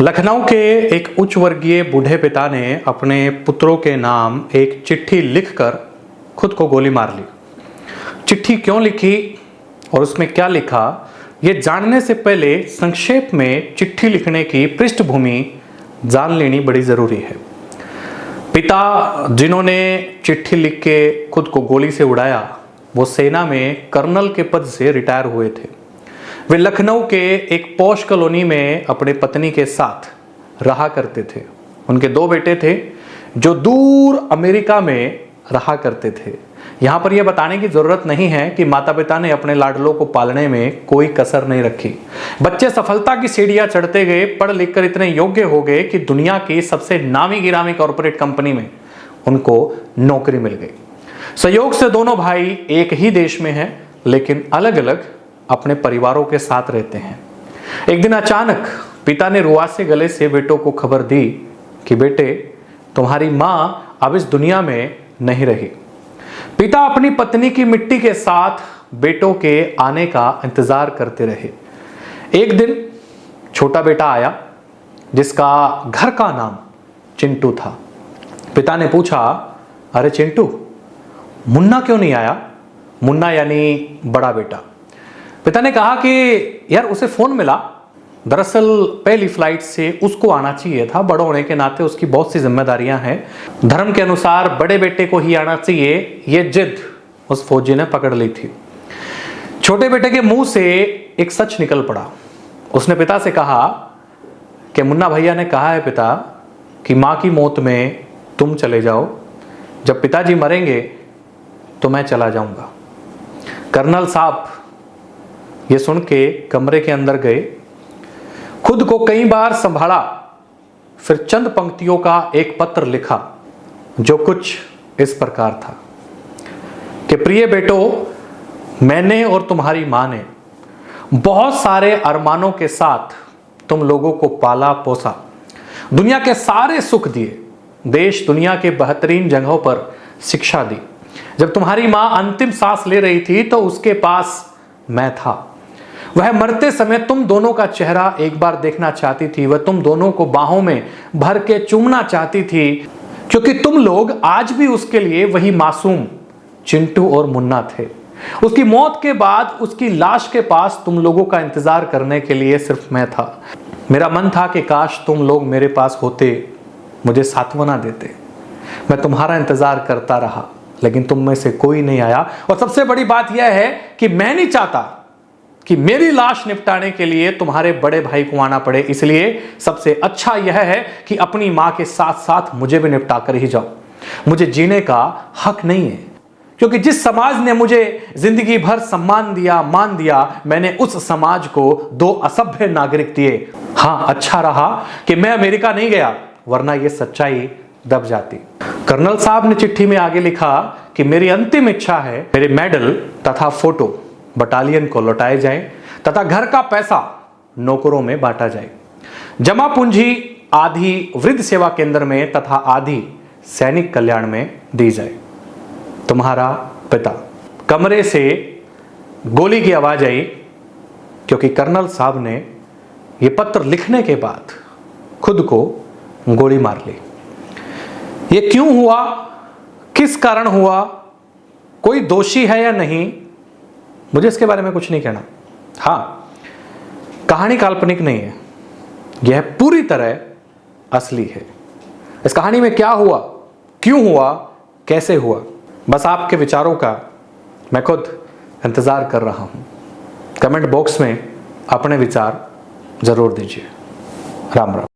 लखनऊ के एक उच्च वर्गीय बूढ़े पिता ने अपने पुत्रों के नाम एक चिट्ठी लिखकर खुद को गोली मार ली। चिट्ठी क्यों लिखी और उसमें क्या लिखा, ये जानने से पहले संक्षेप में चिट्ठी लिखने की पृष्ठभूमि जान लेनी बड़ी ज़रूरी है। पिता जिन्होंने चिट्ठी लिख के खुद को गोली से उड़ाया, वो सेना में कर्नल के पद से रिटायर हुए थे। वे लखनऊ के एक पॉश कॉलोनी में अपने पत्नी के साथ रहा करते थे। उनके 2 बेटे थे जो दूर अमेरिका में रहा करते थे। यहाँ पर यह बताने की ज़रूरत नहीं है कि माता पिता ने अपने लाडलों को पालने में कोई कसर नहीं रखी। बच्चे सफलता की सीढ़ियाँ चढ़ते गए, पढ़ लिख कर इतने योग्य हो गए कि दुनिया की सबसे नामी गिरामी कॉरपोरेट कंपनी में उनको नौकरी मिल गई। संयोग से दोनों भाई एक ही देश में हैं, लेकिन अलग अलग अपने परिवारों के साथ रहते हैं। एक दिन अचानक पिता ने रुआसे गले से बेटों को खबर दी कि बेटे, तुम्हारी माँ अब इस दुनिया में नहीं रही। पिता अपनी पत्नी की मिट्टी के साथ बेटों के आने का इंतजार करते रहे। एक दिन छोटा बेटा आया जिसका घर का नाम चिंटू था। पिता ने पूछा, अरे चिंटू, मुन्ना क्यों नहीं आया? मुन्ना यानी बड़ा बेटा। पिता ने कहा कि यार उसे फोन मिला, दरअसल पहली फ्लाइट से उसको आना चाहिए था। बड़ा होने के नाते उसकी बहुत सी जिम्मेदारियां हैं। धर्म के अनुसार बड़े बेटे को ही आना चाहिए, ये जिद उस फौजी ने पकड़ ली थी। छोटे बेटे के मुंह से एक सच निकल पड़ा। उसने पिता से कहा कि मुन्ना भैया ने कहा है पिता कि माँ की मौत में तुम चले जाओ, जब पिताजी मरेंगे तो मैं चला जाऊंगा। कर्नल साहब ये सुन के कमरे के अंदर गए, खुद को कई बार संभाला, फिर चंद पंक्तियों का एक पत्र लिखा जो कुछ इस प्रकार था कि प्रिय बेटो, मैंने और तुम्हारी मां ने बहुत सारे अरमानों के साथ तुम लोगों को पाला पोसा, दुनिया के सारे सुख दिए, देश दुनिया के बेहतरीन जगहों पर शिक्षा दी। जब तुम्हारी मां अंतिम सांस ले रही थी तो उसके पास मैं था। वह मरते समय तुम दोनों का चेहरा एक बार देखना चाहती थी। वह तुम दोनों को बाहों में भर के चूमना चाहती थी, क्योंकि तुम लोग आज भी उसके लिए वही मासूम चिंटू और मुन्ना थे। उसकी मौत के बाद उसकी लाश के पास तुम लोगों का इंतजार करने के लिए सिर्फ मैं था। मेरा मन था कि काश तुम लोग मेरे पास होते, मुझे सांत्वना देते। मैं तुम्हारा इंतजार करता रहा, लेकिन तुम में से कोई नहीं आया। और सबसे बड़ी बात यह है कि मैं नहीं चाहता कि मेरी लाश निपटाने के लिए तुम्हारे बड़े भाई को आना पड़े। इसलिए सबसे अच्छा यह है कि अपनी मां के साथ साथ मुझे भी निपटा कर ही जाओ। मुझे जीने का हक नहीं है, क्योंकि जिस समाज ने मुझे जिंदगी भर सम्मान दिया, मान दिया, मैंने उस समाज को 2 असभ्य नागरिक दिए। हाँ, अच्छा रहा कि मैं अमेरिका नहीं गया, वरना यह सच्चाई दब जाती। कर्नल साहब ने चिट्ठी में आगे लिखा कि मेरी अंतिम इच्छा है मेरे मेडल तथा फोटो बटालियन को लौटाए जाए तथा घर का पैसा नौकरों में बांटा जाए। जमा पूंजी आधी वृद्ध सेवा केंद्र में तथा आधी सैनिक कल्याण में दी जाए। तुम्हारा पिता। कमरे से गोली की आवाज आई, क्योंकि कर्नल साहब ने यह पत्र लिखने के बाद खुद को गोली मार ली। यह क्यों हुआ, किस कारण हुआ, कोई दोषी है या नहीं, मुझे इसके बारे में कुछ नहीं कहना। हाँ, कहानी काल्पनिक नहीं है, यह पूरी तरह असली है। इस कहानी में क्या हुआ, क्यों हुआ, कैसे हुआ, बस आपके विचारों का मैं खुद इंतजार कर रहा हूं। कमेंट बॉक्स में अपने विचार जरूर दीजिए। राम राम।